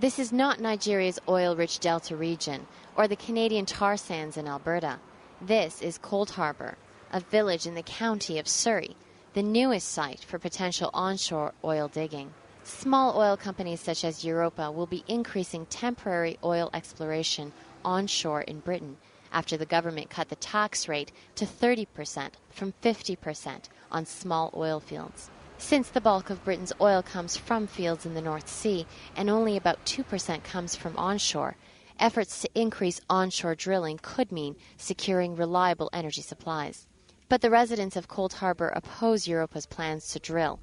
This is not Nigeria's oil-rich Delta region or the Canadian tar sands in Alberta. This is Cold Harbour, a village in the county of Surrey, the newest site for potential onshore oil digging. Small oil companies such as Europa will be increasing temporary oil exploration onshore in Britain after the government cut the tax rate to 30% from 50% on small oil fields. Since the bulk of Britain's oil comes from fields in the North Sea and only about 2% comes from onshore, efforts to increase onshore drilling could mean securing reliable energy supplies. But the residents of Cold Harbour oppose Europa's plans to drill.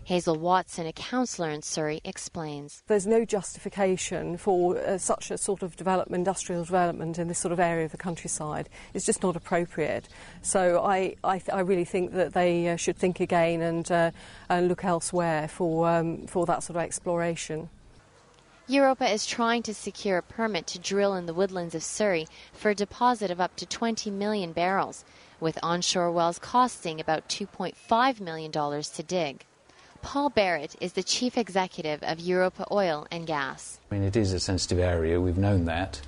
Hazel Watson, a councillor in Surrey, explains. There's no justification for such a sort of development, industrial development in this sort of area of the countryside. It's just not appropriate. So I really think that they should think again and look elsewhere for that sort of exploration. Europa is trying to secure a permit to drill in the woodlands of Surrey for a deposit of up to 20 million barrels, with onshore wells costing about $2.5 million to dig. Paul Barrett is the chief executive of Europa Oil and Gas. I mean, it is a sensitive area. We've known that.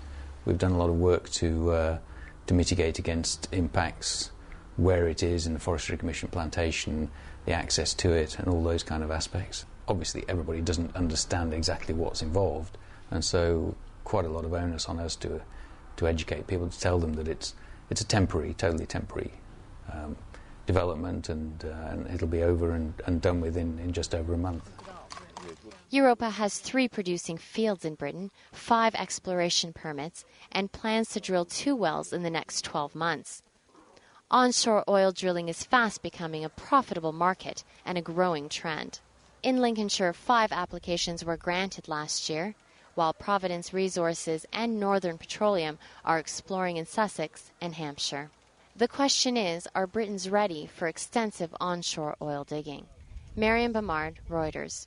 We've done a lot of work to mitigate against impacts where it is in the Forestry Commission plantation, the access to it, and all those kind of aspects. Obviously, everybody doesn't understand exactly what's involved, and so quite a lot of onus on us to educate people, to tell them that it's a temporary, totally temporary development, and it'll be over and done with in just over a month. Europa has 3 producing fields in Britain, 5 exploration permits, and plans to drill 2 wells in the next 12 months. Onshore oil drilling is fast becoming a profitable market and a growing trend. In Lincolnshire, 5 applications were granted last year, while Providence Resources and Northern Petroleum are exploring in Sussex and Hampshire. The question is, are Britons ready for extensive onshore oil digging? Marion Bamard, Reuters.